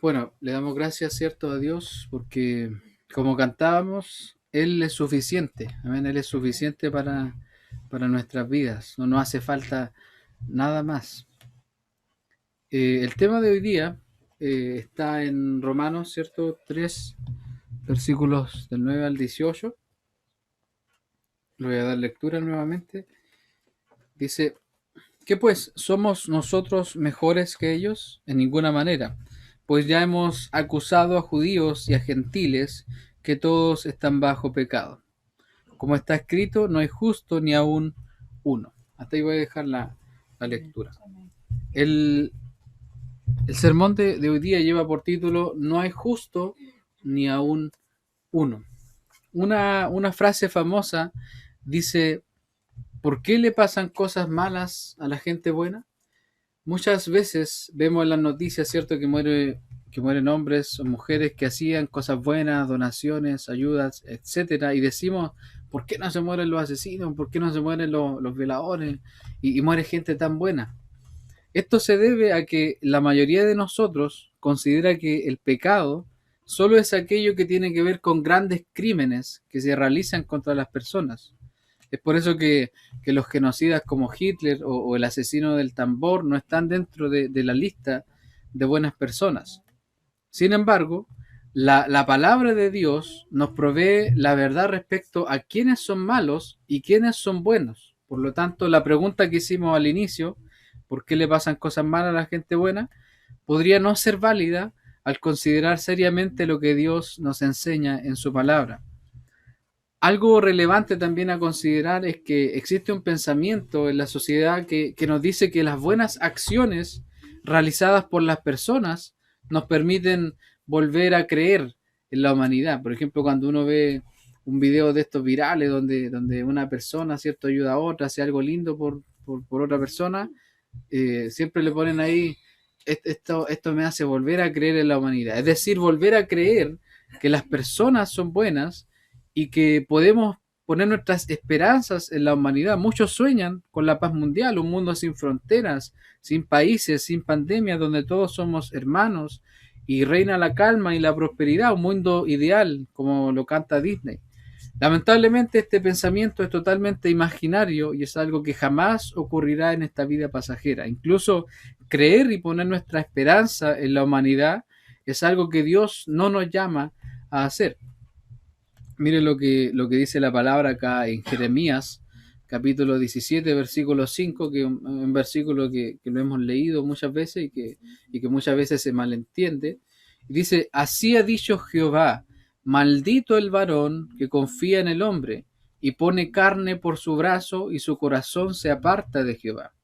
Bueno, le damos gracias, ¿cierto?, a Dios, porque como cantábamos, Él es suficiente, amén, Él es suficiente para nuestras vidas, no nos hace falta nada más. El tema de hoy día está en Romanos, ¿cierto?, 3 versículos del 9 al 18. Le voy a dar lectura nuevamente. Dice, ¿qué pues? ¿Somos nosotros mejores que ellos? En ninguna manera, pues ya hemos acusado a judíos y a gentiles que todos están bajo pecado. Como está escrito, no hay justo ni aún uno. Hasta ahí voy a dejar la lectura. El, el sermón de hoy día lleva por título No hay justo ni aún uno. Una frase famosa dice, ¿por qué le pasan cosas malas a la gente buena? Muchas veces vemos en las noticias, ¿cierto?, que mueren hombres o mujeres que hacían cosas buenas, donaciones, ayudas, etcétera, y decimos, ¿por qué no se mueren los asesinos? ¿Por qué no se mueren los violadores? Y muere gente tan buena. Esto se debe a que la mayoría de nosotros considera que el pecado solo es aquello que tiene que ver con grandes crímenes que se realizan contra las personas. Es por eso que los genocidas como Hitler o el asesino del tambor no están dentro de la lista de buenas personas. Sin embargo, la palabra de Dios nos provee la verdad respecto a quiénes son malos y quiénes son buenos. Por lo tanto, la pregunta que hicimos al inicio, ¿por qué le pasan cosas malas a la gente buena?, podría no ser válida al considerar seriamente lo que Dios nos enseña en su palabra. Algo relevante también a considerar es que existe un pensamiento en la sociedad que nos dice que las buenas acciones realizadas por las personas nos permiten volver a creer en la humanidad. Por ejemplo, cuando uno ve un video de estos virales donde una persona, ¿cierto?, ayuda a otra, hace algo lindo por otra persona, siempre le ponen ahí, esto me hace volver a creer en la humanidad. Es decir, volver a creer que las personas son buenas y que podemos poner nuestras esperanzas en la humanidad. Muchos sueñan con la paz mundial, un mundo sin fronteras, sin países, sin pandemias, donde todos somos hermanos y reina la calma y la prosperidad, un mundo ideal, como lo canta Disney. Lamentablemente este pensamiento es totalmente imaginario y es algo que jamás ocurrirá en esta vida pasajera. Incluso creer y poner nuestra esperanza en la humanidad es algo que Dios no nos llama a hacer. Mire lo que dice la palabra acá en Jeremías, capítulo 17, versículo 5, que es un versículo que lo hemos leído muchas veces y que muchas veces se malentiende. Dice, así ha dicho Jehová, maldito el varón que confía en el hombre y pone carne por su brazo y su corazón se aparta de Jehová.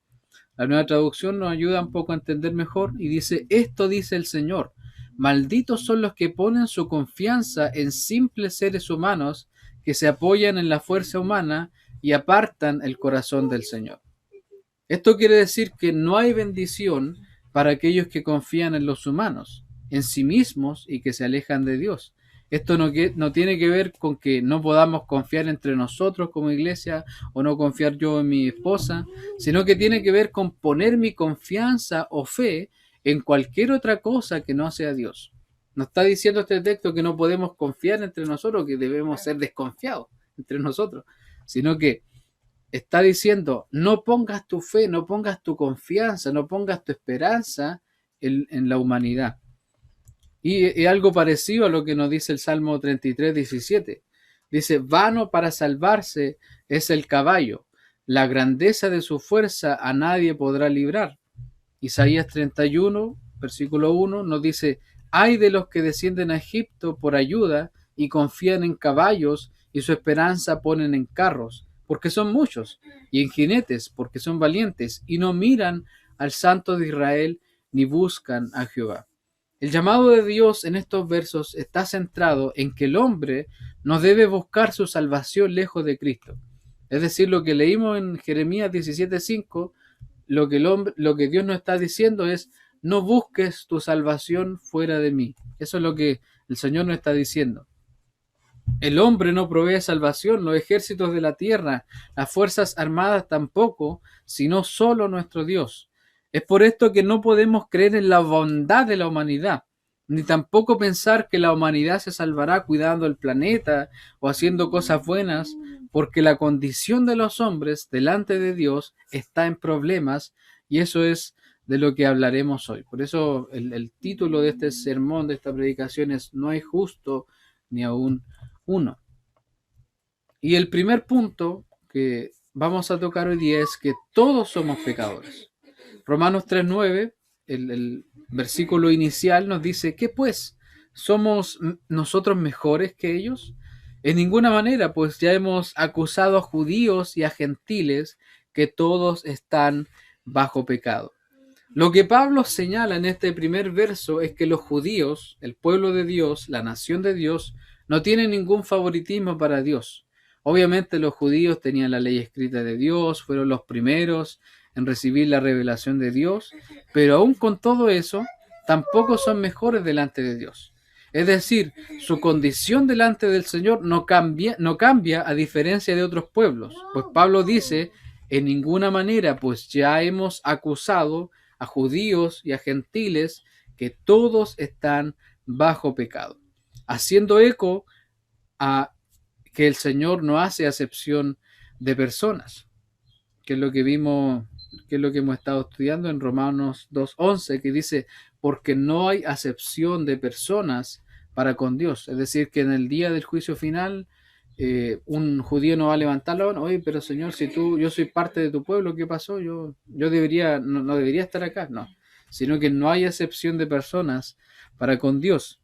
La nueva traducción nos ayuda un poco a entender mejor y dice, esto dice el Señor, malditos son los que ponen su confianza en simples seres humanos que se apoyan en la fuerza humana y apartan el corazón del Señor. Esto quiere decir que no hay bendición para aquellos que confían en los humanos, en sí mismos y que se alejan de Dios. Esto no tiene que ver con que no podamos confiar entre nosotros como iglesia o no confiar yo en mi esposa, sino que tiene que ver con poner mi confianza o fe en cualquier otra cosa que no sea Dios. Nos está diciendo este texto que no podemos confiar entre nosotros, que debemos ser desconfiados entre nosotros, sino que está diciendo, no pongas tu fe, no pongas tu confianza, no pongas tu esperanza en la humanidad. Y algo parecido a lo que nos dice el Salmo 33, 17. Dice, vano para salvarse es el caballo, la grandeza de su fuerza a nadie podrá librar. Isaías 31, versículo 1, nos dice, ay de los que descienden a Egipto por ayuda y confían en caballos y su esperanza ponen en carros, porque son muchos, y en jinetes, porque son valientes, y no miran al Santo de Israel ni buscan a Jehová. El llamado de Dios en estos versos está centrado en que el hombre no debe buscar su salvación lejos de Cristo. Es decir, lo que leímos en Jeremías 17:5, lo que Dios nos está diciendo es, no busques tu salvación fuera de mí. Eso es lo que el Señor nos está diciendo. El hombre no provee salvación, los ejércitos de la tierra, las fuerzas armadas tampoco, sino solo nuestro Dios. Es por esto que no podemos creer en la bondad de la humanidad, ni tampoco pensar que la humanidad se salvará cuidando el planeta o haciendo cosas buenas, porque la condición de los hombres delante de Dios está en problemas, y eso es de lo que hablaremos hoy. Por eso el título de este sermón, de esta predicación es No hay justo ni aún uno. Y el primer punto que vamos a tocar hoy día es que todos somos pecadores. Romanos 3:9, el versículo inicial nos dice, ¿qué pues? ¿Somos nosotros mejores que ellos? En ninguna manera, pues ya hemos acusado a judíos y a gentiles que todos están bajo pecado. Lo que Pablo señala en este primer verso es que los judíos, el pueblo de Dios, la nación de Dios, no tienen ningún favoritismo para Dios. Obviamente los judíos tenían la ley escrita de Dios, fueron los primeros en recibir la revelación de Dios, pero aún con todo eso, tampoco son mejores delante de Dios. Es decir, su condición delante del Señor no cambia a diferencia de otros pueblos. Pues Pablo dice, en ninguna manera, pues ya hemos acusado a judíos y a gentiles que todos están bajo pecado, haciendo eco a que el Señor no hace acepción de personas, que es lo que vimos, que es lo que hemos estado estudiando en Romanos 2:11, que dice, porque no hay acepción de personas para con Dios. Es decir, que en el día del juicio final, un judío no va a levantar la mano, oye, pero Señor, si yo soy parte de tu pueblo, ¿qué pasó? Yo debería, no debería estar acá, no, sino que no hay acepción de personas para con Dios.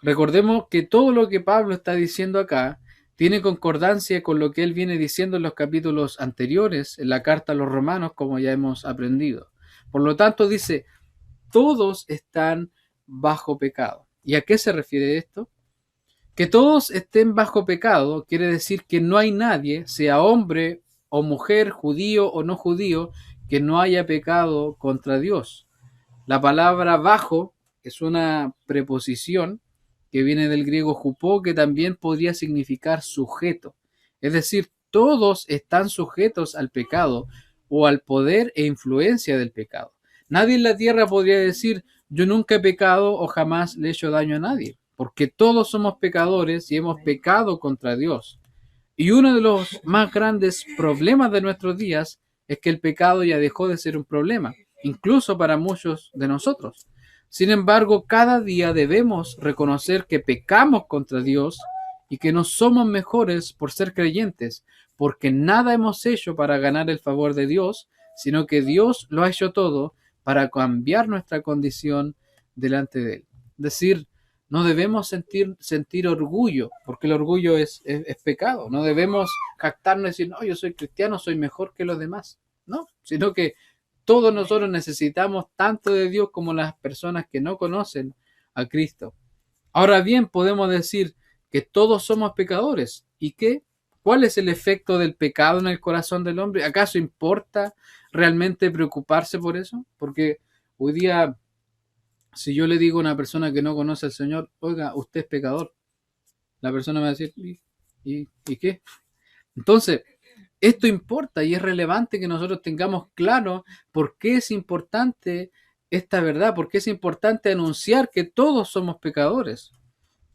Recordemos que todo lo que Pablo está diciendo acá tiene concordancia con lo que él viene diciendo en los capítulos anteriores, en la carta a los romanos, como ya hemos aprendido. Por lo tanto, dice, todos están bajo pecado. ¿Y a qué se refiere esto? Que todos estén bajo pecado quiere decir que no hay nadie, sea hombre o mujer, judío o no judío, que no haya pecado contra Dios. La palabra bajo es una preposición que viene del griego jupó, que también podría significar sujeto. Es decir, todos están sujetos al pecado o al poder e influencia del pecado. Nadie en la tierra podría decir, yo nunca he pecado o jamás le he hecho daño a nadie, porque todos somos pecadores y hemos pecado contra Dios. Y uno de los más grandes problemas de nuestros días es que el pecado ya dejó de ser un problema, incluso para muchos de nosotros. Sin embargo, cada día debemos reconocer que pecamos contra Dios y que no somos mejores por ser creyentes, porque nada hemos hecho para ganar el favor de Dios, sino que Dios lo ha hecho todo para cambiar nuestra condición delante de Él. Es decir, no debemos sentir orgullo, porque el orgullo es pecado. No debemos jactarnos y decir, no, yo soy cristiano, soy mejor que los demás. No, sino que todos nosotros necesitamos tanto de Dios como las personas que no conocen a Cristo. Ahora bien, podemos decir que todos somos pecadores. ¿Y qué? ¿Cuál es el efecto del pecado en el corazón del hombre? ¿Acaso importa realmente preocuparse por eso? Porque hoy día, si yo le digo a una persona que no conoce al Señor, oiga, usted es pecador, la persona me va a decir, ¿y qué? Entonces, esto importa y es relevante que nosotros tengamos claro por qué es importante esta verdad, por qué es importante anunciar que todos somos pecadores.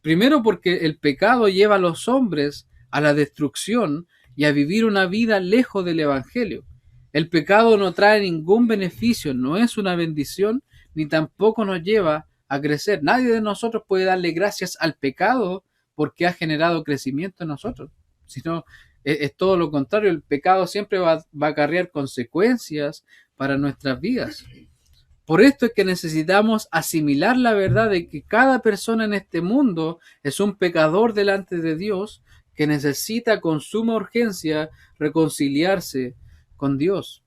Primero porque el pecado lleva a los hombres a la destrucción y a vivir una vida lejos del Evangelio. El pecado no trae ningún beneficio, no es una bendición, ni tampoco nos lleva a crecer. Nadie de nosotros puede darle gracias al pecado porque ha generado crecimiento en nosotros, sino es todo lo contrario. El pecado siempre va a acarrear consecuencias para nuestras vidas. Por esto es que necesitamos asimilar la verdad de que cada persona en este mundo es un pecador delante de Dios que necesita con suma urgencia reconciliarse con Dios.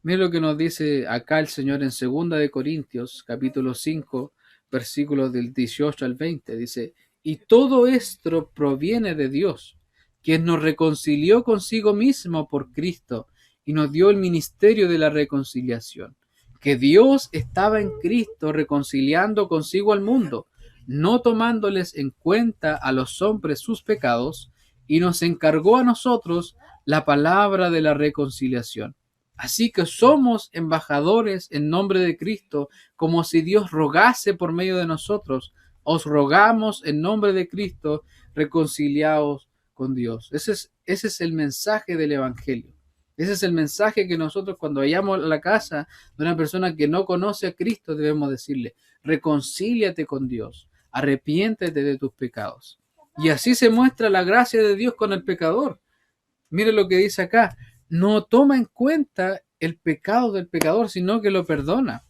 Mira lo que nos dice acá el Señor en 2 capítulo 5, versículos del 18 al 20. Dice, y todo esto proviene de Dios, quien nos reconcilió consigo mismo por Cristo y nos dio el ministerio de la reconciliación. Que Dios estaba en Cristo reconciliando consigo al mundo, no tomándoles en cuenta a los hombres sus pecados, y nos encargó a nosotros la palabra de la reconciliación. Así que somos embajadores en nombre de Cristo, como si Dios rogase por medio de nosotros. Os rogamos en nombre de Cristo, reconciliaos con Dios. Ese es el mensaje del Evangelio. Ese es el mensaje que nosotros cuando vayamos a la casa de una persona que no conoce a Cristo debemos decirle: reconcíliate con Dios, arrepiéntete de tus pecados. Y así se muestra la gracia de Dios con el pecador. Mire lo que dice acá: no toma en cuenta el pecado del pecador, sino que lo perdona.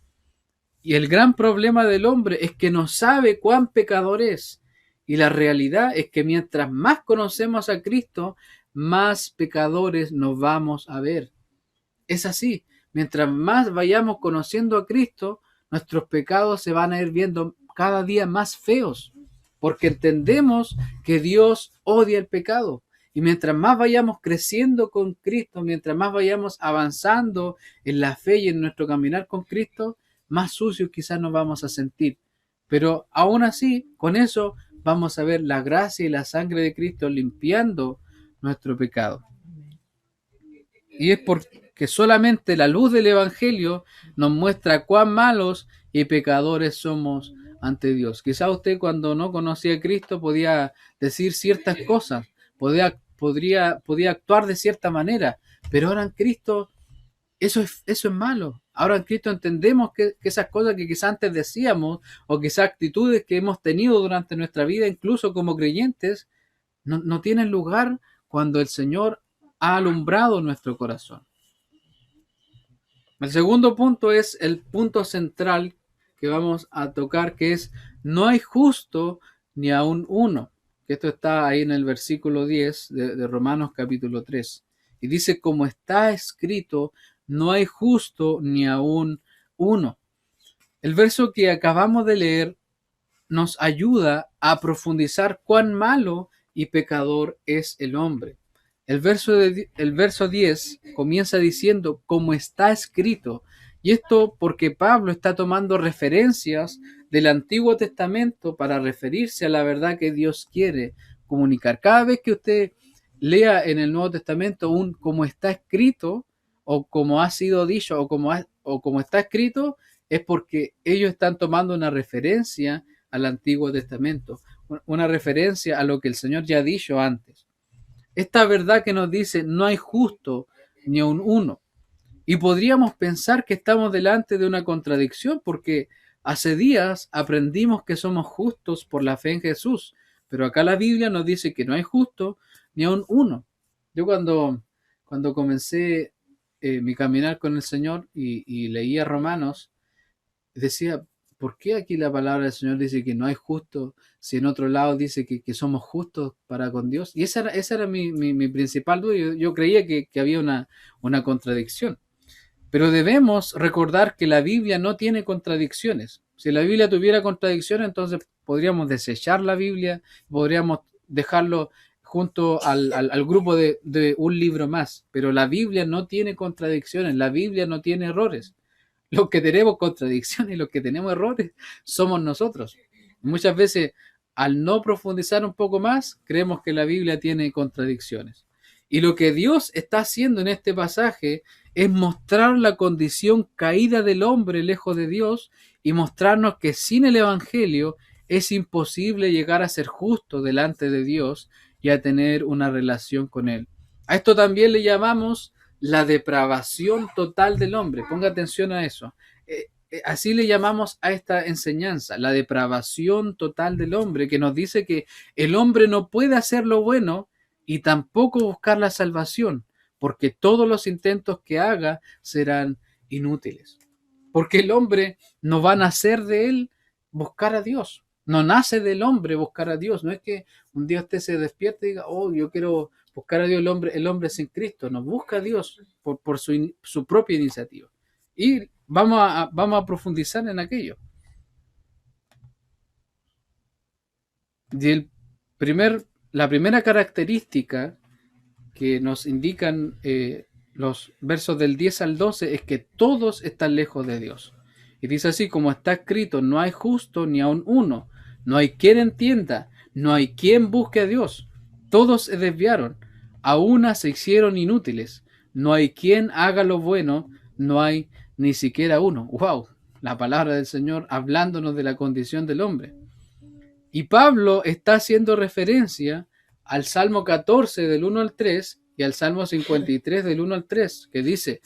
Y el gran problema del hombre es que no sabe cuán pecador es. Y la realidad es que mientras más conocemos a Cristo, más pecadores nos vamos a ver. Es así. Mientras más vayamos conociendo a Cristo, nuestros pecados se van a ir viendo cada día más feos, porque entendemos que Dios odia el pecado. Y mientras más vayamos creciendo con Cristo, mientras más vayamos avanzando en la fe y en nuestro caminar con Cristo, más sucios quizás nos vamos a sentir. Pero aún así, con eso vamos a ver la gracia y la sangre de Cristo limpiando nuestro pecado. Y es porque solamente la luz del Evangelio nos muestra cuán malos y pecadores somos ante Dios. Quizá usted cuando no conocía a Cristo podía decir ciertas cosas, podía actuar de cierta manera, pero ahora en Cristo eso es malo. Ahora en Cristo entendemos que esas cosas que quizás antes decíamos o quizás actitudes que hemos tenido durante nuestra vida, incluso como creyentes, no tienen lugar cuando el Señor ha alumbrado nuestro corazón. El segundo punto es el punto central que vamos a tocar, que es: no hay justo ni aun uno. Que esto está ahí en el versículo 10 de Romanos capítulo 3. Y dice: como está escrito, no hay justo ni aun uno. El verso que acabamos de leer nos ayuda a profundizar cuán malo y pecador es el hombre. El verso 10 comienza diciendo: como está escrito. Y esto porque Pablo está tomando referencias del Antiguo Testamento para referirse a la verdad que Dios quiere comunicar. Cada vez que usted lea en el Nuevo Testamento un como está escrito, o como ha sido dicho, o como está escrito, es porque ellos están tomando una referencia al Antiguo Testamento, una referencia a lo que el Señor ya ha dicho antes. Esta verdad que nos dice: no hay justo ni aun uno. Y podríamos pensar que estamos delante de una contradicción, porque hace días aprendimos que somos justos por la fe en Jesús, pero acá la Biblia nos dice que no hay justo ni aun uno. Yo cuando comencé mi caminar con el Señor y leía Romanos, decía: ¿por qué aquí la palabra del Señor dice que no hay justo, si en otro lado dice que somos justos para con Dios? Y esa era mi principal duda. Yo creía que había una contradicción. Pero debemos recordar que la Biblia no tiene contradicciones. Si la Biblia tuviera contradicciones, entonces podríamos desechar la Biblia, podríamos dejarlo junto al grupo de un libro más. Pero la Biblia no tiene contradicciones, la Biblia no tiene errores. Los que tenemos contradicciones y los que tenemos errores somos nosotros. Muchas veces, al no profundizar un poco más, creemos que la Biblia tiene contradicciones. Y lo que Dios está haciendo en este pasaje es mostrar la condición caída del hombre lejos de Dios y mostrarnos que sin el Evangelio es imposible llegar a ser justo delante de Dios y a tener una relación con Él. A esto también le llamamos la depravación total del hombre. Ponga atención a eso. Así le llamamos a esta enseñanza, la depravación total del hombre, que nos dice que el hombre no puede hacer lo bueno y tampoco buscar la salvación, porque todos los intentos que haga serán inútiles. Porque el hombre no va a nacer de él buscar a Dios. No nace del hombre buscar a Dios. No es que un día usted se despierte y diga: oh, yo quiero buscar a Dios. El hombre sin Cristo no busca a Dios por su propia iniciativa. Y vamos a profundizar en aquello. Y la primera característica que nos indican los versos del 10 al 12 es que todos están lejos de Dios. Y dice así: como está escrito, no hay justo ni aun uno, no hay quien entienda, no hay quien busque a Dios. Todos se desviaron, a una se hicieron inútiles, no hay quien haga lo bueno, no hay ni siquiera uno. ¡Wow! La palabra del Señor hablándonos de la condición del hombre. Y Pablo está haciendo referencia al Salmo 14 del 1 al 3 y al Salmo 53 del 1 al 3, que dice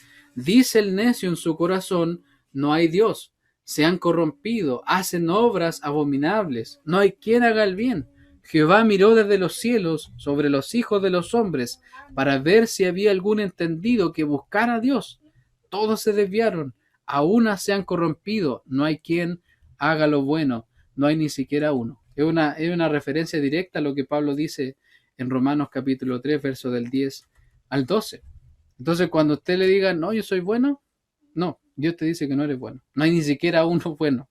el necio en su corazón, no hay Dios, se han corrompido, hacen obras abominables, no hay quien haga el bien. Jehová miró desde los cielos sobre los hijos de los hombres para ver si había algún entendido que buscara a Dios. Todos se desviaron, a una se han corrompido, no hay quien haga lo bueno, no hay ni siquiera uno. Es una referencia directa a lo que Pablo dice en Romanos capítulo 3, verso del 10 al 12. Entonces, cuando usted le diga, no, yo soy bueno, no, Dios te dice que no eres bueno. No hay ni siquiera uno bueno.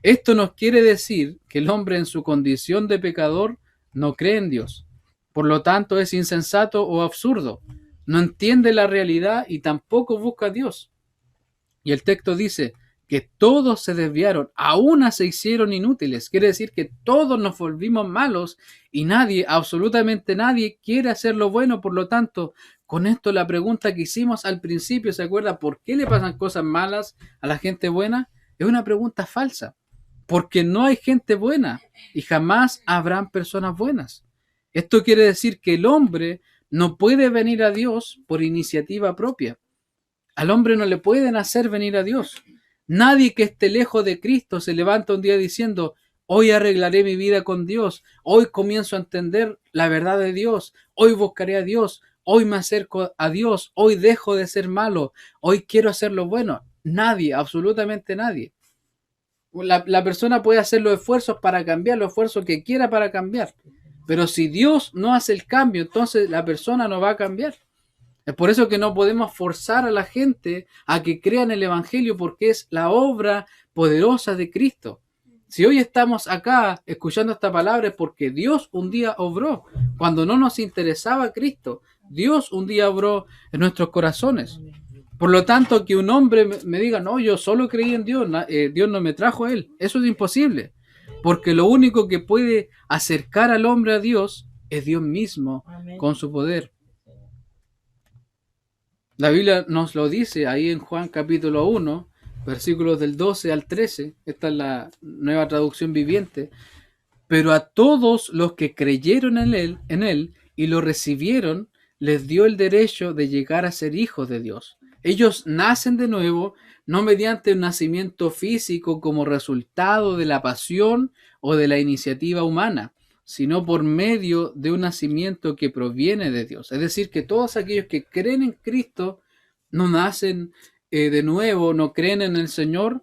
Esto nos quiere decir que el hombre en su condición de pecador no cree en Dios. Por lo tanto, es insensato o absurdo. No entiende la realidad y tampoco busca a Dios. Y el texto dice que todos se desviaron, a una se hicieron inútiles. Quiere decir que todos nos volvimos malos y nadie, absolutamente nadie, quiere hacer lo bueno. Por lo tanto, con esto la pregunta que hicimos al principio, ¿se acuerda? ¿Por qué le pasan cosas malas a la gente buena? Es una pregunta falsa. Porque no hay gente buena y jamás habrán personas buenas. Esto quiere decir que el hombre no puede venir a Dios por iniciativa propia. Al hombre no le pueden hacer venir a Dios. Nadie que esté lejos de Cristo se levanta un día diciendo, hoy arreglaré mi vida con Dios, hoy comienzo a entender la verdad de Dios, hoy buscaré a Dios, hoy me acerco a Dios, hoy dejo de ser malo, hoy quiero hacer lo bueno. Nadie, absolutamente nadie. La persona puede hacer los esfuerzos para cambiar, los esfuerzos que quiera para cambiar. Pero si Dios no hace el cambio, entonces la persona no va a cambiar. Es por eso que no podemos forzar a la gente a que crean el Evangelio, porque es la obra poderosa de Cristo. Si hoy estamos acá escuchando esta palabra es porque Dios un día obró. Cuando no nos interesaba Cristo, Dios un día obró en nuestros corazones. Por lo tanto, que un hombre me diga, no, yo solo creí en Dios, Dios no me trajo a él, eso es imposible. Porque lo único que puede acercar al hombre a Dios es Dios mismo con su poder. La Biblia nos lo dice ahí en Juan capítulo 1, versículos del 12 al 13. Esta es la nueva traducción viviente. Pero a todos los que creyeron en él y lo recibieron, les dio el derecho de llegar a ser hijos de Dios. Ellos nacen de nuevo, no mediante un nacimiento físico como resultado de la pasión o de la iniciativa humana, sino por medio de un nacimiento que proviene de Dios. Es decir, que todos aquellos que creen en Cristo no nacen de nuevo, no creen en el Señor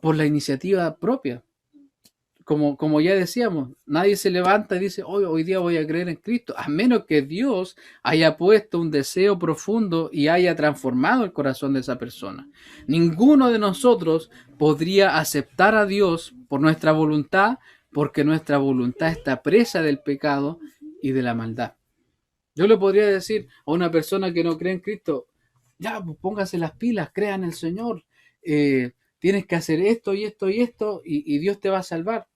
por la iniciativa propia. Como ya decíamos, nadie se levanta y dice, hoy día voy a creer en Cristo, a menos que Dios haya puesto un deseo profundo y haya transformado el corazón de esa persona. Ninguno de nosotros podría aceptar a Dios por nuestra voluntad, porque nuestra voluntad está presa del pecado y de la maldad. Yo le podría decir a una persona que no cree en Cristo, ya, pues póngase las pilas, crea en el Señor, tienes que hacer esto y esto y esto, y Dios te va a salvar.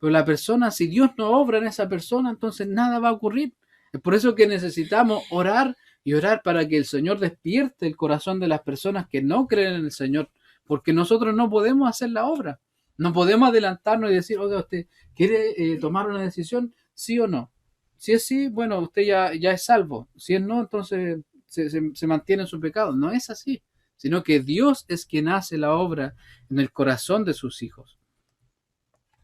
Pero la persona, si Dios no obra en esa persona, entonces nada va a ocurrir. Es por eso que necesitamos orar y orar para que el Señor despierte el corazón de las personas que no creen en el Señor, porque nosotros no podemos hacer la obra. No podemos adelantarnos y decir, oiga, ¿usted quiere tomar una decisión? ¿Sí o no? Si es sí, bueno, usted ya es salvo. Si es no, entonces se mantiene en su pecado. No es así, sino que Dios es quien hace la obra en el corazón de sus hijos.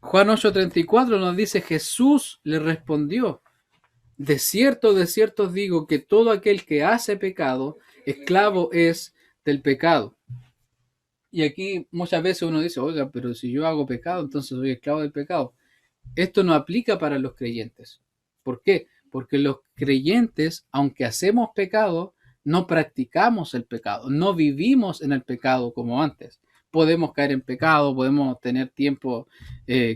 Juan 8:34 nos dice, Jesús le respondió, de cierto os digo que todo aquel que hace pecado, esclavo es del pecado. Y aquí muchas veces uno dice, oiga, pero si yo hago pecado, entonces soy esclavo del pecado. Esto no aplica para los creyentes. ¿Por qué? Porque los creyentes, aunque hacemos pecado, no practicamos el pecado, no vivimos en el pecado como antes. Podemos caer en pecado, podemos tener tiempos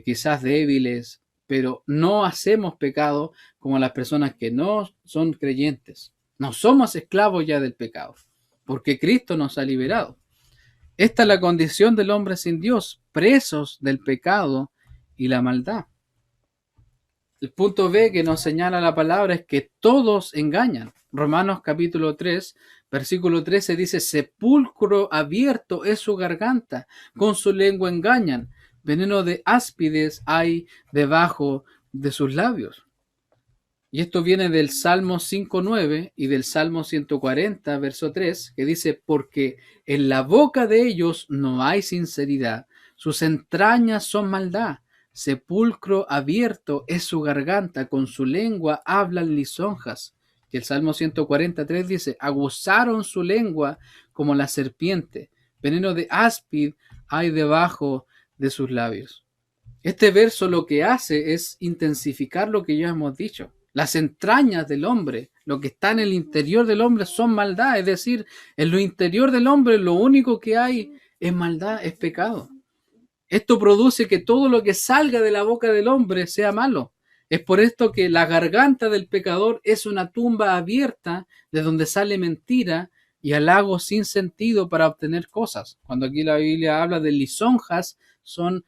quizás débiles, pero no hacemos pecado como las personas que no son creyentes. No somos esclavos ya del pecado, porque Cristo nos ha liberado. Esta es la condición del hombre sin Dios, presos del pecado y la maldad. El punto B que nos señala la palabra es que todos engañan. Romanos capítulo 3, Versículo 13 dice, sepulcro abierto es su garganta, con su lengua engañan, veneno de áspides hay debajo de sus labios. Y esto viene del Salmo 5:9 y del Salmo 140, verso 3, que dice, porque en la boca de ellos no hay sinceridad, sus entrañas son maldad, sepulcro abierto es su garganta, con su lengua hablan lisonjas. Y el Salmo 143 dice, aguzaron su lengua como la serpiente, veneno de áspid hay debajo de sus labios. Este verso lo que hace es intensificar lo que ya hemos dicho. Las entrañas del hombre, lo que está en el interior del hombre son maldad, es decir, en lo interior del hombre lo único que hay es maldad, es pecado. Esto produce que todo lo que salga de la boca del hombre sea malo. Es por esto que la garganta del pecador es una tumba abierta de donde sale mentira y halagos sin sentido para obtener cosas. Cuando aquí la Biblia habla de lisonjas, son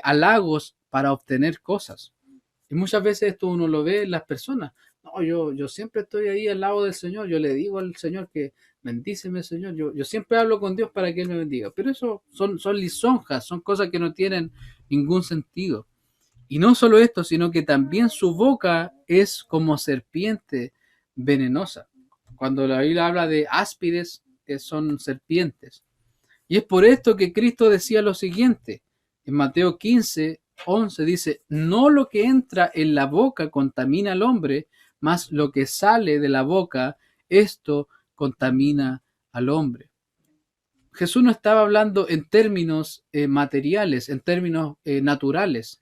halagos para obtener cosas. Y muchas veces esto uno lo ve en las personas. No, yo siempre estoy ahí al lado del Señor. Yo le digo al Señor que bendíceme, Señor. Yo siempre hablo con Dios para que Él me bendiga. Pero eso son lisonjas, son cosas que no tienen ningún sentido. Y no solo esto, sino que también su boca es como serpiente venenosa. Cuando la Biblia habla de áspides, son serpientes. Y es por esto que Cristo decía lo siguiente. En Mateo 15:11 dice, no lo que entra en la boca contamina al hombre, mas lo que sale de la boca, esto contamina al hombre. Jesús no estaba hablando en términos materiales, en términos naturales.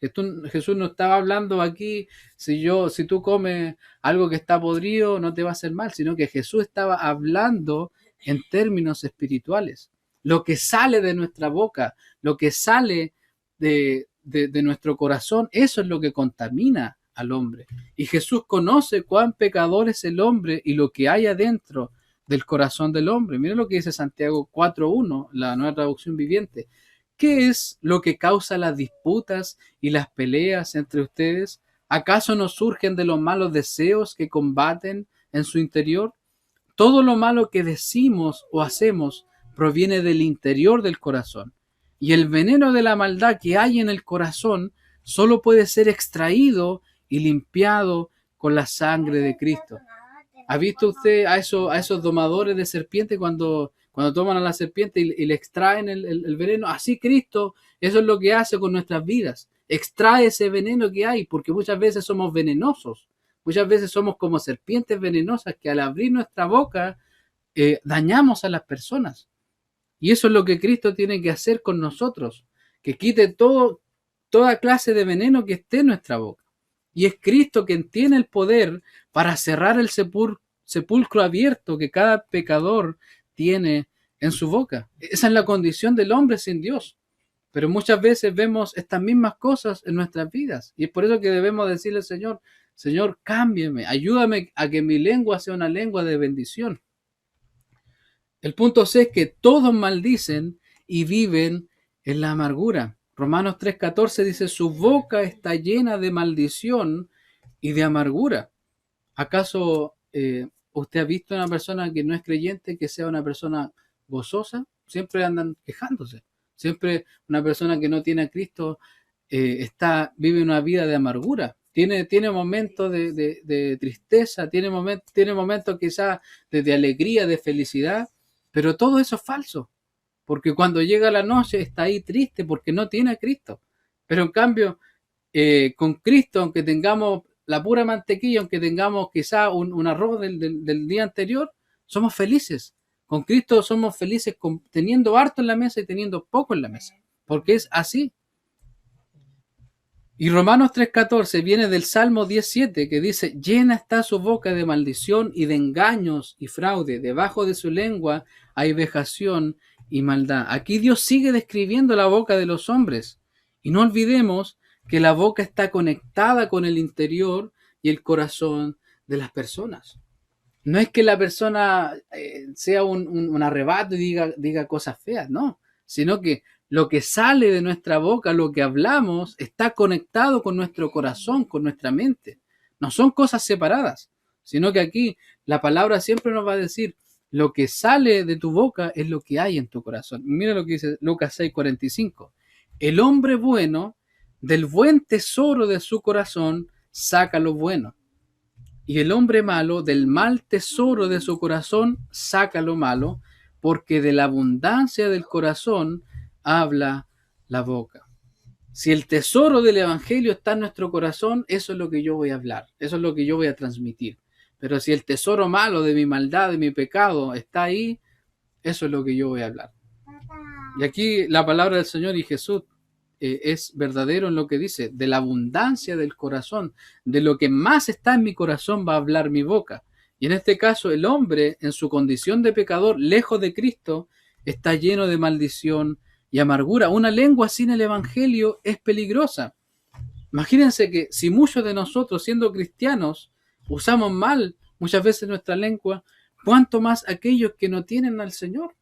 Jesús no estaba hablando aquí, si tú comes algo que está podrido, no te va a hacer mal, sino que Jesús estaba hablando en términos espirituales. Lo que sale de nuestra boca, lo que sale de nuestro corazón, eso es lo que contamina al hombre. Y Jesús conoce cuán pecador es el hombre y lo que hay adentro del corazón del hombre. Miren lo que dice Santiago 4:1, la Nueva Traducción Viviente. ¿Qué es lo que causa las disputas y las peleas entre ustedes? ¿Acaso no surgen de los malos deseos que combaten en su interior? Todo lo malo que decimos o hacemos proviene del interior del corazón. Y el veneno de la maldad que hay en el corazón solo puede ser extraído y limpiado con la sangre de Cristo. ¿Ha visto usted a esos domadores de serpiente cuando toman a la serpiente y le extraen el veneno? Así Cristo, eso es lo que hace con nuestras vidas. Extrae ese veneno que hay, porque muchas veces somos venenosos. Muchas veces somos como serpientes venenosas que al abrir nuestra boca dañamos a las personas. Y eso es lo que Cristo tiene que hacer con nosotros, que quite toda clase de veneno que esté en nuestra boca. Y es Cristo quien tiene el poder para cerrar el sepulcro abierto que cada pecador tiene en su boca. Esa es la condición del hombre sin Dios. Pero muchas veces vemos estas mismas cosas en nuestras vidas. Y es por eso que debemos decirle al Señor, Señor, cámbiame, ayúdame a que mi lengua sea una lengua de bendición. El punto C es que todos maldicen y viven en la amargura. Romanos 3:14 dice, su boca está llena de maldición y de amargura. ¿Acaso usted ha visto a una persona que no es creyente que sea una persona gozosa? Siempre andan quejándose. Siempre una persona que no tiene a Cristo vive una vida de amargura. Tiene momentos de tristeza, tiene momentos quizás de alegría, de felicidad, pero todo eso es falso. Porque cuando llega la noche está ahí triste porque no tiene a Cristo. Pero en cambio, con Cristo, aunque tengamos la pura mantequilla, aunque tengamos quizá un arroz del día anterior, somos felices. Con Cristo somos felices teniendo harto en la mesa y teniendo poco en la mesa. Porque es así. Y Romanos 3:14 viene del Salmo 17 que dice, llena está su boca de maldición y de engaños y fraude, debajo de su lengua hay vejación y maldad. Aquí Dios sigue describiendo la boca de los hombres. Y no olvidemos que la boca está conectada con el interior y el corazón de las personas. No es que la persona sea un arrebato y diga cosas feas, no, sino que lo que sale de nuestra boca, lo que hablamos, está conectado con nuestro corazón, con nuestra mente. No son cosas separadas, sino que aquí la palabra siempre nos va a decir, Lo que sale de tu boca es lo que hay en tu corazón. Mira lo que dice Lucas 6:45. El hombre bueno del buen tesoro de su corazón saca lo bueno. Y el hombre malo del mal tesoro de su corazón saca lo malo, porque de la abundancia del corazón habla la boca. Si el tesoro del Evangelio está en nuestro corazón, eso es lo que yo voy a hablar, eso es lo que yo voy a transmitir. Pero si el tesoro malo de mi maldad, de mi pecado, está ahí, eso es lo que yo voy a hablar. Y aquí la palabra del Señor y Jesús es verdadero en lo que dice, de la abundancia del corazón, de lo que más está en mi corazón va a hablar mi boca. Y en este caso el hombre en su condición de pecador, lejos de Cristo, está lleno de maldición y amargura. Una lengua sin el Evangelio es peligrosa. Imagínense que si muchos de nosotros, siendo cristianos, usamos mal muchas veces nuestra lengua, ¿cuánto más aquellos que no tienen al Señor?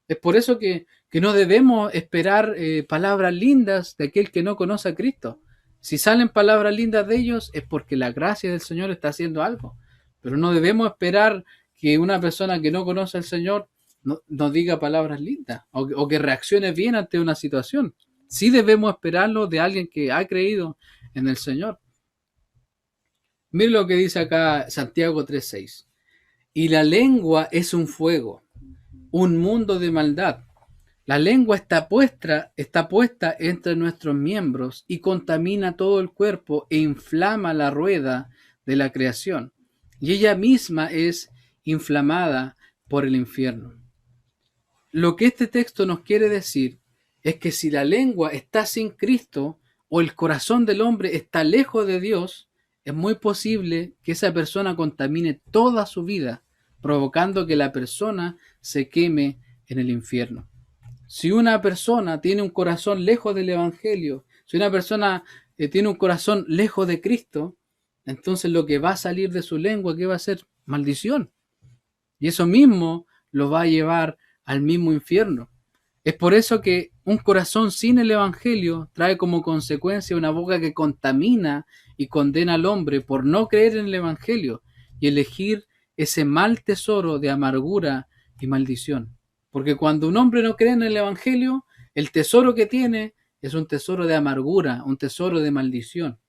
Es por eso que no debemos esperar palabras lindas de aquel que no conoce a Cristo. Si salen palabras lindas de ellos es porque la gracia del Señor está haciendo algo. Pero no debemos esperar que una persona que no conoce al Señor nos diga palabras lindas o que reaccione bien ante una situación. Sí debemos esperarlo de alguien que ha creído en el Señor. Mire lo que dice acá Santiago 3:6. Y la lengua es un fuego, un mundo de maldad. La lengua está puesta entre nuestros miembros y contamina todo el cuerpo e inflama la rueda de la creación. Y ella misma es inflamada por el infierno. Lo que este texto nos quiere decir es que si la lengua está sin Cristo o el corazón del hombre está lejos de Dios, es muy posible que esa persona contamine toda su vida, provocando que la persona se queme en el infierno. Si una persona tiene un corazón lejos del Evangelio, si una persona tiene un corazón lejos de Cristo, entonces lo que va a salir de su lengua, ¿qué va a ser? Maldición. Y eso mismo lo va a llevar al mismo infierno. Es por eso que un corazón sin el Evangelio trae como consecuencia una boca que contamina y condena al hombre por no creer en el Evangelio y elegir ese mal tesoro de amargura y maldición. Porque cuando un hombre no cree en el Evangelio, el tesoro que tiene es un tesoro de amargura, un tesoro de maldición.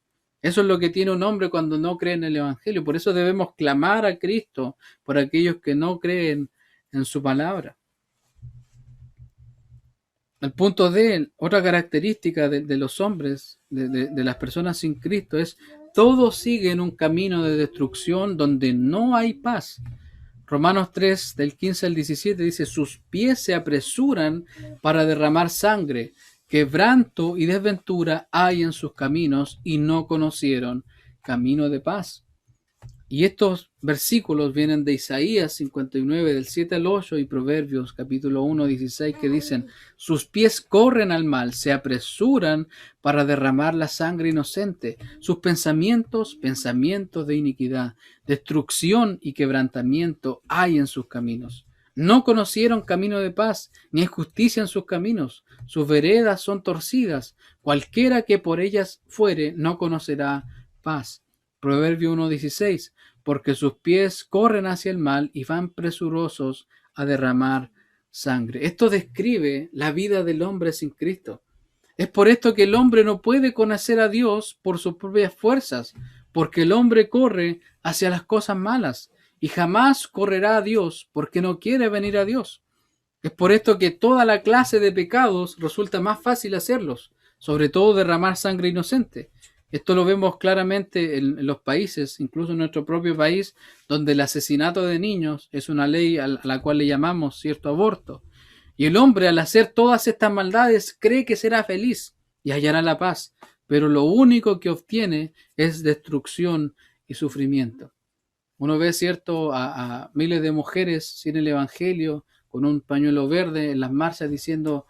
Eso es lo que tiene un hombre cuando no cree en el Evangelio. Por eso debemos clamar a Cristo por aquellos que no creen en su palabra. El punto D, otra característica de los hombres, de las personas sin Cristo, es todos siguen un camino de destrucción donde no hay paz. Romanos 3, del 15 al 17, dice, sus pies se apresuran para derramar sangre, quebranto y desventura hay en sus caminos y no conocieron camino de paz. Y estos versículos vienen de Isaías 59, del 7 al 8, y Proverbios capítulo 1, 16, que dicen, sus pies corren al mal, se apresuran para derramar la sangre inocente, sus pensamientos, pensamientos de iniquidad, destrucción y quebrantamiento hay en sus caminos. No conocieron camino de paz, ni hay justicia en sus caminos, sus veredas son torcidas, cualquiera que por ellas fuere no conocerá paz. Proverbio 1:16, porque sus pies corren hacia el mal y van presurosos a derramar sangre. Esto describe la vida del hombre sin Cristo. Es por esto que el hombre no puede conocer a Dios por sus propias fuerzas, porque el hombre corre hacia las cosas malas y jamás correrá a Dios porque no quiere venir a Dios. Es por esto que toda la clase de pecados resulta más fácil hacerlos, sobre todo derramar sangre inocente. Esto lo vemos claramente en los países, incluso en nuestro propio país, donde el asesinato de niños es una ley a la cual le llamamos cierto aborto. Y el hombre, al hacer todas estas maldades, cree que será feliz y hallará la paz, pero lo único que obtiene es destrucción y sufrimiento. Uno ve, cierto, a miles de mujeres sin el Evangelio, con un pañuelo verde en las marchas diciendo,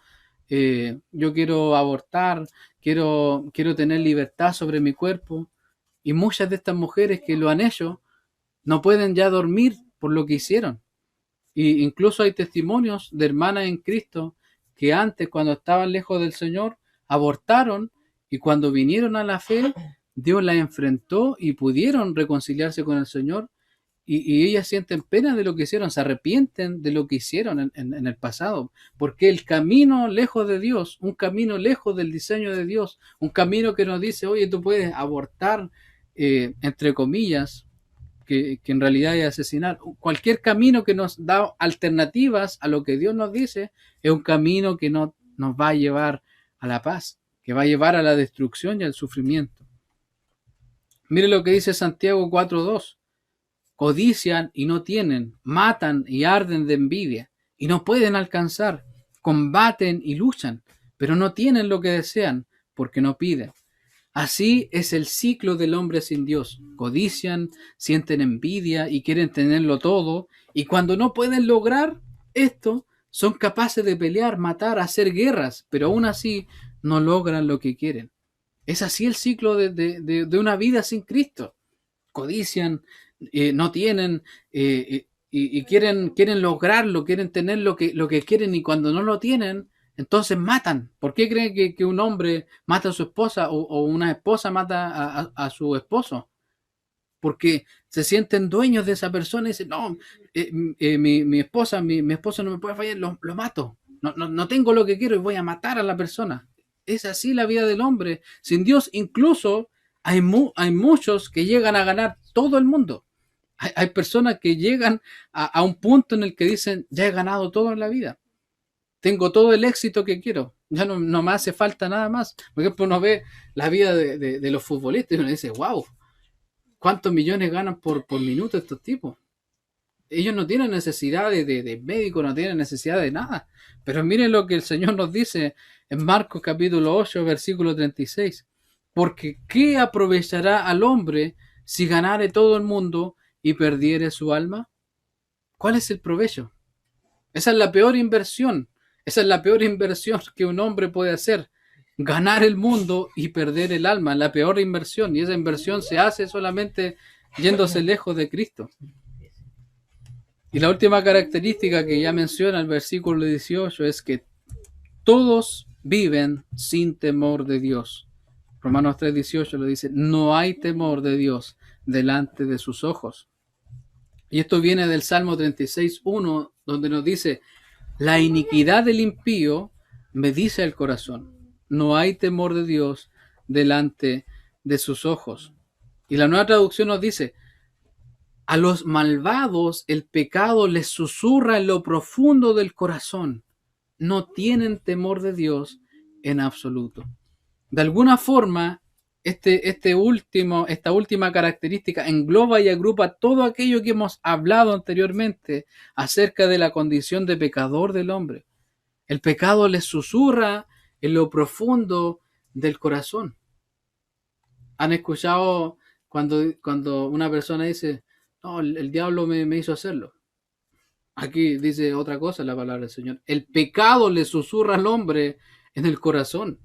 yo quiero abortar, quiero tener libertad sobre mi cuerpo. Y muchas de estas mujeres que lo han hecho no pueden ya dormir por lo que hicieron. Y incluso hay testimonios de hermanas en Cristo que antes, cuando estaban lejos del Señor, abortaron y cuando vinieron a la fe, Dios las enfrentó y pudieron reconciliarse con el Señor y ellas sienten pena de lo que hicieron, se arrepienten de lo que hicieron en el pasado, porque el camino lejos de Dios, un camino lejos del diseño de Dios, un camino que nos dice, oye, tú puedes abortar, entre comillas, que en realidad es asesinar. Cualquier camino que nos da alternativas a lo que Dios nos dice es un camino que no nos va a llevar a la paz, que va a llevar a la destrucción y al sufrimiento. Mire lo que dice Santiago 4:2. Codician y no tienen, matan y arden de envidia y no pueden alcanzar, combaten y luchan, pero no tienen lo que desean porque no piden. Así es el ciclo del hombre sin Dios. Codician, sienten envidia y quieren tenerlo todo, y cuando no pueden lograr esto, son capaces de pelear, matar, hacer guerras, pero aún así no logran lo que quieren. Es así el ciclo de una vida sin Cristo. Codician, no tienen, y quieren lograrlo, quieren tener lo que quieren, y cuando no lo tienen, entonces matan. ¿Por qué creen que un hombre mata a su esposa o una esposa mata a su esposo? Porque se sienten dueños de esa persona y dicen, no, mi esposa, mi esposo no me puede fallar, lo mato. No tengo lo que quiero y voy a matar a la persona. Es así la vida del hombre. Sin Dios, incluso hay muchos que llegan a ganar todo el mundo. Hay personas que llegan a un punto en el que dicen, ya he ganado todo en la vida. Tengo todo el éxito que quiero. Ya no me hace falta nada más. Por ejemplo, uno ve la vida de los futbolistas y uno dice, wow, ¿cuántos millones ganan por minuto estos tipos? Ellos no tienen necesidad de médico, no tienen necesidad de nada. Pero miren lo que el Señor nos dice en Marcos capítulo 8, versículo 36. Porque ¿qué aprovechará al hombre si ganare todo el mundo y perdiere su alma? ¿Cuál es el provecho? Esa es la peor inversión. Esa es la peor inversión que un hombre puede hacer. Ganar el mundo y perder el alma. La peor inversión. Y esa inversión se hace solamente yéndose lejos de Cristo. Y la última característica que ya menciona el versículo 18 es que todos viven sin temor de Dios. Romanos 3:18 lo dice, no hay temor de Dios delante de sus ojos. Y esto viene del Salmo 36:1, donde nos dice, la iniquidad del impío me dice el corazón, no hay temor de Dios delante de sus ojos. Y la Nueva Traducción nos dice, a los malvados el pecado les susurra en lo profundo del corazón, no tienen temor de Dios en absoluto. De alguna forma, esta última característica engloba y agrupa todo aquello que hemos hablado anteriormente acerca de la condición de pecador del hombre. El pecado les susurra en lo profundo del corazón. ¿Han escuchado cuando una persona dice, no, el diablo me hizo hacerlo? Aquí dice otra cosa la palabra del Señor. El pecado le susurra al hombre en el corazón.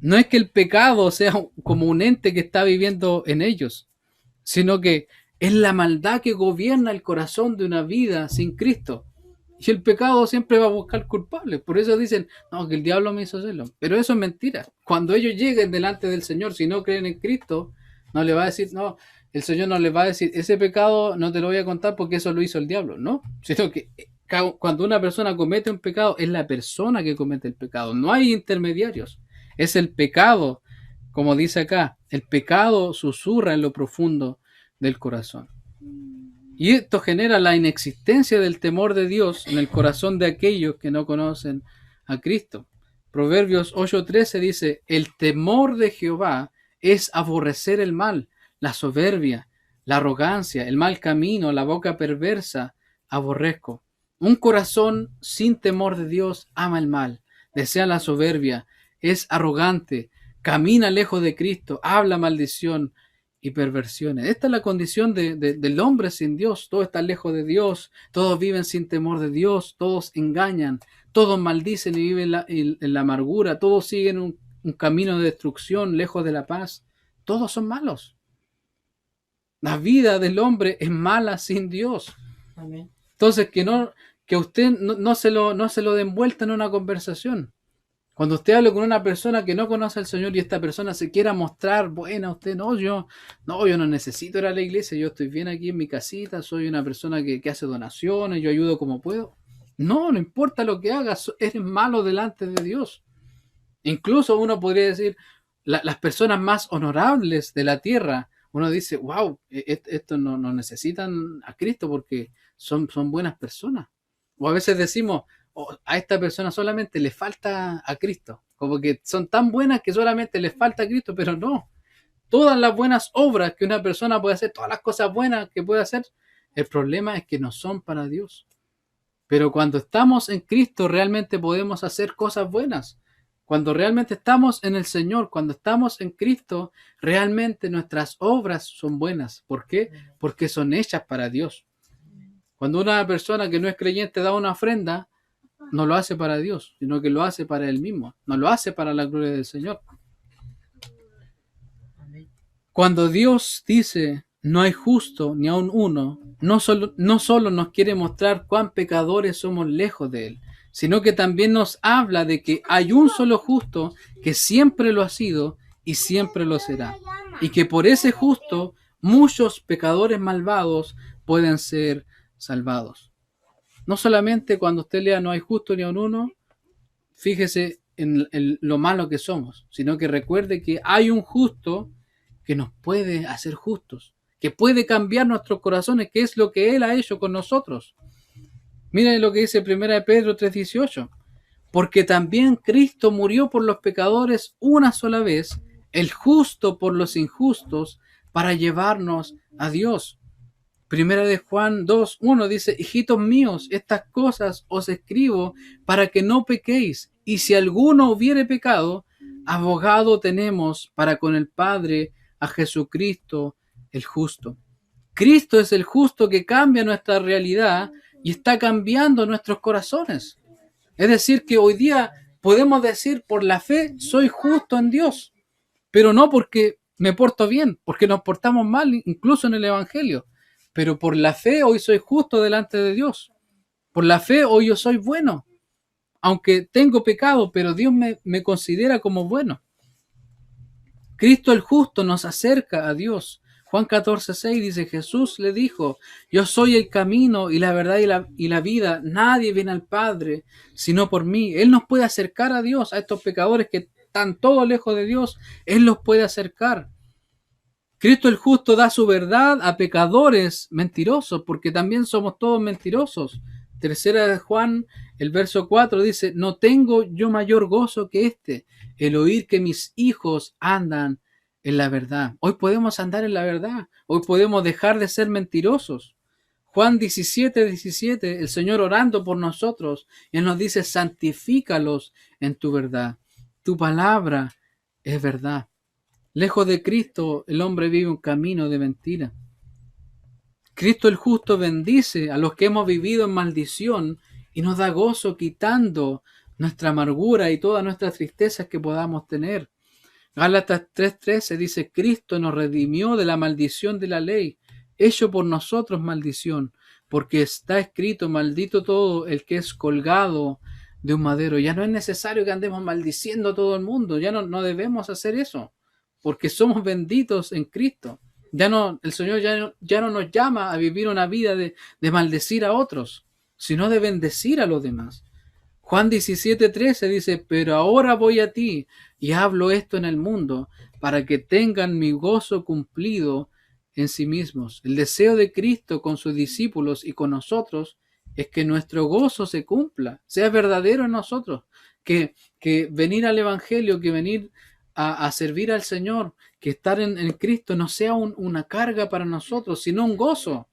No es que el pecado sea como un ente que está viviendo en ellos, sino que es la maldad que gobierna el corazón de una vida sin Cristo. Y el pecado siempre va a buscar culpables. Por eso dicen, no, que el diablo me hizo hacerlo. Pero eso es mentira. Cuando ellos lleguen delante del Señor, si no creen en Cristo, no le va a decir, no, el Señor no les va a decir, ese pecado no te lo voy a contar porque eso lo hizo el diablo. No, sino que cuando una persona comete un pecado, es la persona que comete el pecado. No hay intermediarios. Es el pecado, como dice acá, el pecado susurra en lo profundo del corazón. Y esto genera la inexistencia del temor de Dios en el corazón de aquellos que no conocen a Cristo. Proverbios 8:13 dice, el temor de Jehová es aborrecer el mal, la soberbia, la arrogancia, el mal camino, la boca perversa, aborrezco. Un corazón sin temor de Dios ama el mal, desea la soberbia, es arrogante, camina lejos de Cristo, habla maldición y perversiones. Esta es la condición del hombre sin Dios. Todos están lejos de Dios, todos viven sin temor de Dios, todos engañan, todos maldicen y viven en la amargura, todos siguen un camino de destrucción, lejos de la paz. Todos son malos. La vida del hombre es mala sin Dios. Amén. Entonces, que usted no se lo den vuelta en una conversación. Cuando usted hable con una persona que no conoce al Señor y esta persona se quiera mostrar buena, usted yo no necesito ir a la iglesia, yo estoy bien aquí en mi casita, soy una persona que hace donaciones, yo ayudo como puedo. No importa lo que hagas, eres malo delante de Dios. Incluso uno podría decir, las personas más honorables de la tierra, uno dice, wow, esto no necesitan a Cristo porque son buenas personas. O a veces decimos, "Oh, a esta persona solamente le falta a Cristo, como que son tan buenas que solamente les falta a Cristo", pero no. Todas las buenas obras que una persona puede hacer, todas las cosas buenas que puede hacer, el problema es que no son para Dios. Pero cuando estamos en Cristo realmente podemos hacer cosas buenas. Cuando realmente estamos en el Señor, cuando estamos en Cristo, realmente nuestras obras son buenas. ¿Por qué? Porque son hechas para Dios. Cuando una persona que no es creyente da una ofrenda, no lo hace para Dios, sino que lo hace para él mismo. No lo hace para la gloria del Señor. Cuando Dios dice, no hay justo ni aun uno, no solo nos quiere mostrar cuán pecadores somos lejos de Él, sino que también nos habla de que hay un solo justo que siempre lo ha sido y siempre lo será. Y que por ese justo muchos pecadores malvados pueden ser salvados. No solamente cuando usted lea no hay justo ni aun uno, fíjese en lo malo que somos, sino que recuerde que hay un justo que nos puede hacer justos, que puede cambiar nuestros corazones, que es lo que Él ha hecho con nosotros. Miren lo que dice 1 Pedro 3:18. Porque también Cristo murió por los pecadores una sola vez, el justo por los injustos, para llevarnos a Dios. Primera de Juan 2:1 dice, hijitos míos, estas cosas os escribo para que no pequéis, y si alguno hubiere pecado, abogado tenemos para con el Padre a Jesucristo el justo. Cristo es el justo que cambia nuestra realidad y está cambiando nuestros corazones. Es decir, que hoy día podemos decir por la fe, soy justo en Dios, pero no porque me porto bien, porque nos portamos mal, incluso en el Evangelio. Pero por la fe hoy soy justo delante de Dios. Por la fe hoy yo soy bueno. Aunque tengo pecado, pero Dios me considera como bueno. Cristo el justo nos acerca a Dios. Juan 14:6 dice, Jesús le dijo, yo soy el camino y la verdad y la vida. Nadie viene al Padre sino por mí. Él nos puede acercar a Dios, a estos pecadores que están todos lejos de Dios. Él los puede acercar. Cristo el justo da su verdad a pecadores mentirosos, porque también somos todos mentirosos. Tercera de Juan, el verso 4 dice, no tengo yo mayor gozo que este, el oír que mis hijos andan en la verdad. Hoy podemos andar en la verdad, hoy podemos dejar de ser mentirosos. Juan 17:17, el Señor orando por nosotros, Él nos dice, santifícalos en tu verdad. Tu palabra es verdad. Lejos de Cristo, el hombre vive un camino de mentira. Cristo el justo bendice a los que hemos vivido en maldición y nos da gozo quitando nuestra amargura y todas nuestras tristezas que podamos tener. Gálatas 3:13 dice, Cristo nos redimió de la maldición de la ley, hecho por nosotros maldición, porque está escrito, maldito todo el que es colgado de un madero. Ya no es necesario que andemos maldiciendo a todo el mundo, ya no debemos hacer eso, porque somos benditos en Cristo. El Señor ya no nos llama a vivir una vida de maldecir a otros, sino de bendecir a los demás. Juan 17:13 dice, pero ahora voy a ti y hablo esto en el mundo, para que tengan mi gozo cumplido en sí mismos. El deseo de Cristo con sus discípulos y con nosotros es que nuestro gozo se cumpla, sea verdadero en nosotros, que venir al Evangelio, que venir a servir al Señor, que estar en Cristo no sea una carga para nosotros, sino un gozo.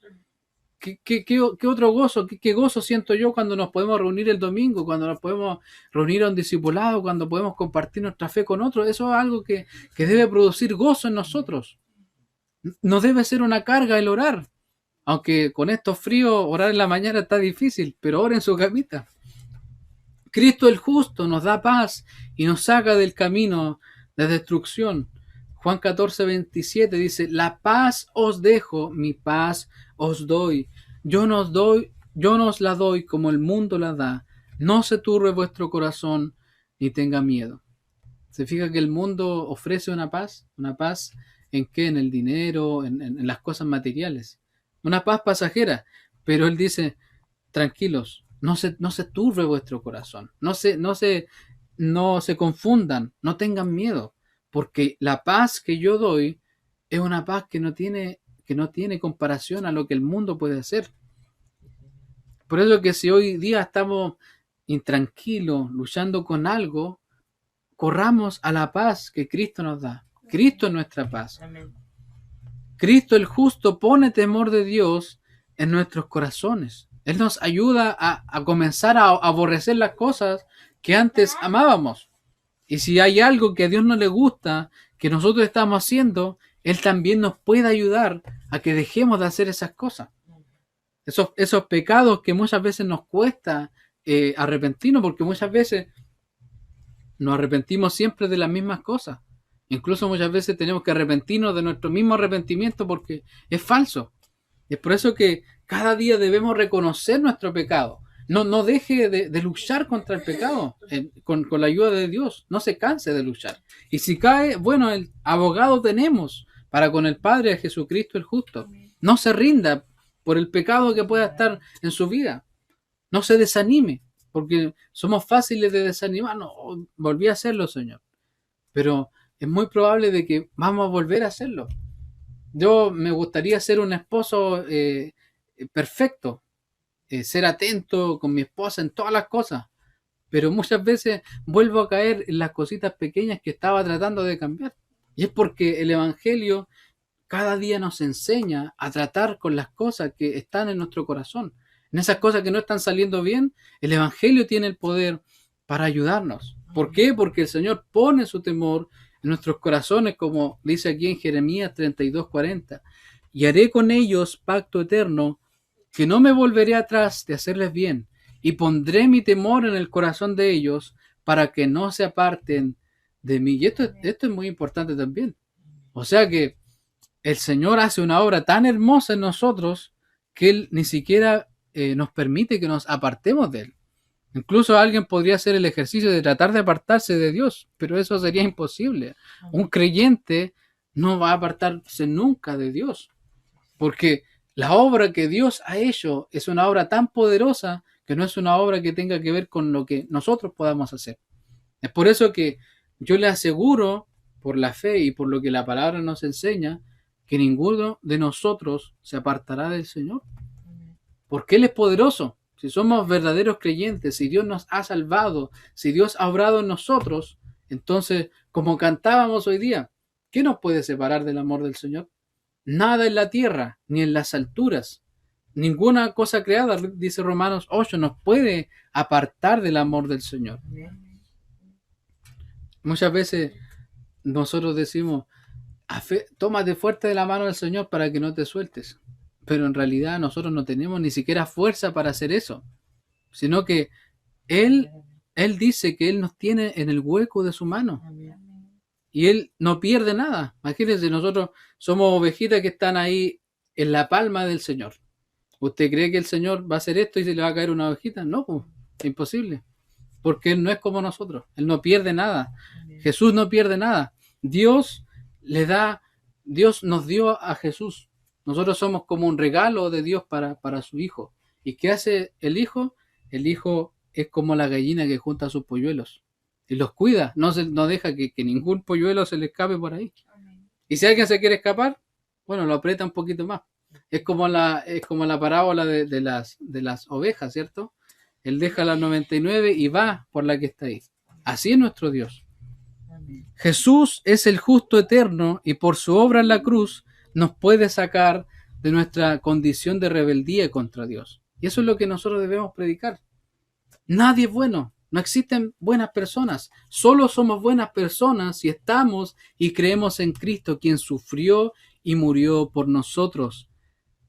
¿Qué otro gozo? ¿Qué gozo siento yo cuando nos podemos reunir el domingo, cuando nos podemos reunir a un discipulado, cuando podemos compartir nuestra fe con otros? Eso es algo que debe producir gozo en nosotros. No debe ser una carga el orar. Aunque con estos fríos orar en la mañana está difícil, pero ora en su camita. Cristo el justo nos da paz y nos saca del camino de destrucción. Juan 14:27 dice, la paz os dejo, mi paz os doy. Yo no os la doy como el mundo la da. No se turbe vuestro corazón, ni tenga miedo. Se fija que el mundo ofrece una paz ¿en qué? En el dinero, en las cosas materiales. Una paz pasajera, pero él dice, tranquilos, no se turbe vuestro corazón, no se confundan, no tengan miedo, porque la paz que yo doy es una paz que no tiene comparación a lo que el mundo puede hacer. Por eso que si hoy día estamos intranquilos, luchando con algo, corramos a la paz que Cristo nos da. Cristo es nuestra paz. Cristo el justo pone temor de Dios en nuestros corazones. Él nos ayuda a comenzar a aborrecer las cosas que antes amábamos. Y si hay algo que a Dios no le gusta, que nosotros estamos haciendo, Él también nos puede ayudar a que dejemos de hacer esas cosas. Esos pecados que muchas veces nos cuesta arrepentirnos, porque muchas veces nos arrepentimos siempre de las mismas cosas. Incluso muchas veces tenemos que arrepentirnos de nuestro mismo arrepentimiento porque es falso. Es por eso que cada día debemos reconocer nuestro pecado. No deje de luchar contra el pecado con la ayuda de Dios. No se canse de luchar. Y si cae, bueno, el abogado tenemos para con el Padre, Jesucristo el justo. No se rinda por el pecado que pueda estar en su vida. No se desanime, porque somos fáciles de desanimar. No, volví a hacerlo, Señor. Pero es muy probable de que vamos a volver a hacerlo. Yo me gustaría ser un esposo perfecto, ser atento con mi esposa en todas las cosas, pero muchas veces vuelvo a caer en las cositas pequeñas que estaba tratando de cambiar. Y es porque el Evangelio cada día nos enseña a tratar con las cosas que están en nuestro corazón. En esas cosas que no están saliendo bien, el Evangelio tiene el poder para ayudarnos. ¿Por qué? Porque el Señor pone su temor en nuestros corazones, como dice aquí en Jeremías 32:40. Y haré con ellos pacto eterno, que no me volveré atrás de hacerles bien, y pondré mi temor en el corazón de ellos, para que no se aparten de mí. Y esto es muy importante también. O sea que el Señor hace una obra tan hermosa en nosotros que Él ni siquiera nos permite que nos apartemos de Él. Incluso alguien podría hacer el ejercicio de tratar de apartarse de Dios, pero eso sería imposible. Un creyente no va a apartarse nunca de Dios, porque la obra que Dios ha hecho es una obra tan poderosa que no es una obra que tenga que ver con lo que nosotros podamos hacer. Es por eso que yo le aseguro, por la fe y por lo que la palabra nos enseña, que ninguno de nosotros se apartará del Señor. Porque Él es poderoso. Si somos verdaderos creyentes, si Dios nos ha salvado, si Dios ha obrado en nosotros, entonces, como cantábamos hoy día, ¿qué nos puede separar del amor del Señor? Nada en la tierra, ni en las alturas. Ninguna cosa creada, dice Romanos 8, nos puede apartar del amor del Señor. Muchas veces nosotros decimos, tómate fuerte de la mano del Señor para que no te sueltes. Pero en realidad nosotros no tenemos ni siquiera fuerza para hacer eso, sino que Él dice que Él nos tiene en el hueco de su mano y Él no pierde nada. Imagínense, nosotros somos ovejitas que están ahí en la palma del Señor. ¿Usted cree que el Señor va a hacer esto y se le va a caer una ovejita? No, pues, es imposible, porque Él no es como nosotros. Él no pierde nada. Jesús no pierde nada. Dios nos dio a Jesús. Nosotros somos como un regalo de Dios para su Hijo. ¿Y qué hace el Hijo? El Hijo es como la gallina que junta sus polluelos y los cuida, no deja que ningún polluelo se le escape por ahí. Y si alguien se quiere escapar, bueno, lo aprieta un poquito más. Es como la parábola de las ovejas, ¿cierto? Él deja las 99 y va por la que está ahí. Así es nuestro Dios. Jesús es el justo eterno y por su obra en la cruz nos puede sacar de nuestra condición de rebeldía contra Dios. Y eso es lo que nosotros debemos predicar. Nadie es bueno, no existen buenas personas. Solo somos buenas personas si estamos y creemos en Cristo, quien sufrió y murió por nosotros.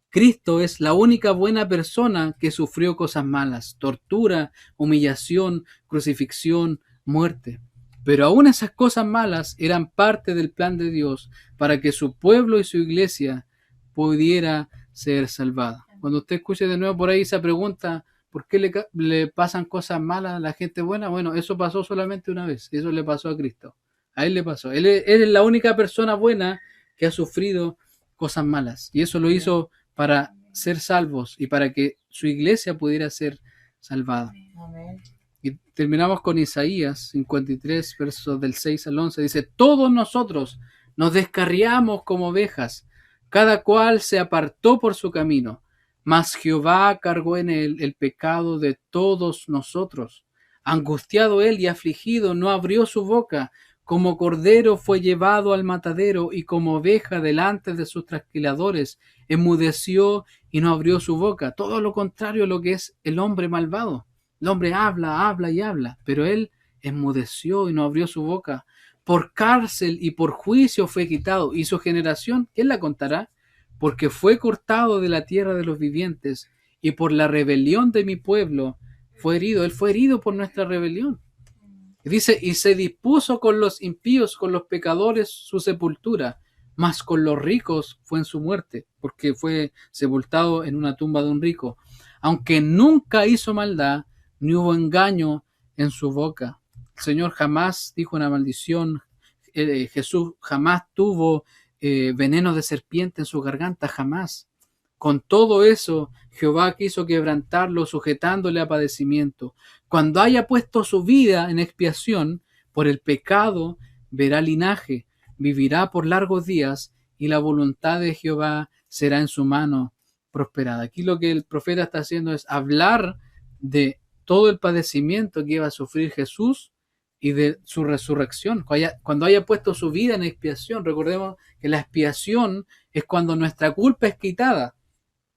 Cristo es la única buena persona que sufrió cosas malas, tortura, humillación, crucifixión, muerte. Pero aún esas cosas malas eran parte del plan de Dios para que su pueblo y su iglesia pudiera ser salvada. Cuando usted escuche de nuevo por ahí esa pregunta, ¿Por qué le pasan cosas malas a la gente buena? Bueno, eso pasó solamente una vez. Eso le pasó a Cristo. A él le pasó. Él es la única persona buena que ha sufrido cosas malas. Y eso lo hizo para ser salvos y para que su iglesia pudiera ser salvada. Amén. Y terminamos con Isaías 53, versos del 6 al 11. Dice, todos nosotros nos descarriamos como ovejas, cada cual se apartó por su camino, mas Jehová cargó en él el pecado de todos nosotros. Angustiado él y afligido, no abrió su boca, como cordero fue llevado al matadero, y como oveja delante de sus trasquiladores, enmudeció y no abrió su boca. Todo lo contrario a lo que es el hombre malvado. El hombre habla, habla y habla, pero él enmudeció y no abrió su boca. Por cárcel y por juicio fue quitado, y su generación, ¿quién la contará? Porque fue cortado de la tierra de los vivientes, y por la rebelión de mi pueblo fue herido. Él fue herido por nuestra rebelión. Y dice, y se dispuso con los impíos, con los pecadores, su sepultura, mas con los ricos fue en su muerte, porque fue sepultado en una tumba de un rico. Aunque nunca hizo maldad, ni hubo engaño en su boca. El Señor jamás dijo una maldición. Jesús jamás tuvo veneno de serpiente en su garganta, jamás. Con todo eso, Jehová quiso quebrantarlo, sujetándole a padecimiento. Cuando haya puesto su vida en expiación por el pecado, verá linaje, vivirá por largos días, y la voluntad de Jehová será en su mano prosperada. Aquí lo que el profeta está haciendo es hablar de todo el padecimiento que iba a sufrir Jesús y de su resurrección. Cuando haya puesto su vida en expiación, recordemos que la expiación es cuando nuestra culpa es quitada,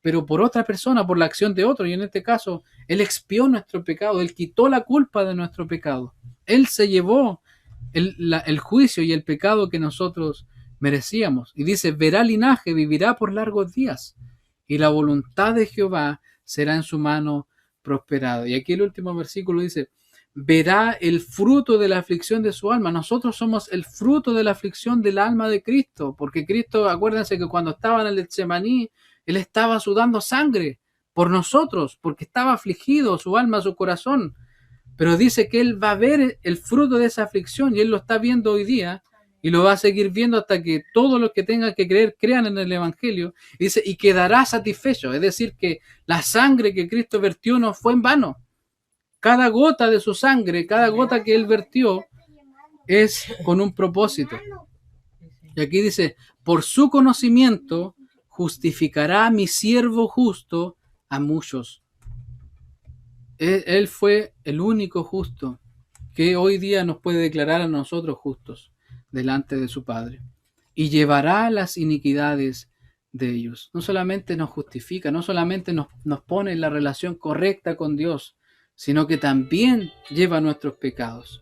pero por otra persona, por la acción de otro, y en este caso, Él expió nuestro pecado, Él quitó la culpa de nuestro pecado, Él se llevó el juicio y el pecado que nosotros merecíamos, y dice, verá linaje, vivirá por largos días, y la voluntad de Jehová será en su mano prosperada. Y aquí el último versículo dice, verá el fruto de la aflicción de su alma. Nosotros somos el fruto de la aflicción del alma de Cristo, porque Cristo, acuérdense que cuando estaba en el Getsemaní, él estaba sudando sangre por nosotros, porque estaba afligido su alma, su corazón. Pero dice que Él va a ver el fruto de esa aflicción y Él lo está viendo hoy día y lo va a seguir viendo hasta que todos los que tengan que creer crean en el Evangelio. Y dice, y quedará satisfecho. Es decir, que la sangre que Cristo vertió no fue en vano. Cada gota de su sangre, cada gota que Él vertió es con un propósito. Y aquí dice, por su conocimiento justificará a mi siervo justo a muchos. Él fue el único justo que hoy día nos puede declarar a nosotros justos delante de su Padre. Y llevará las iniquidades de ellos. No solamente nos justifica, no solamente nos pone en la relación correcta con Dios, sino que también lleva nuestros pecados.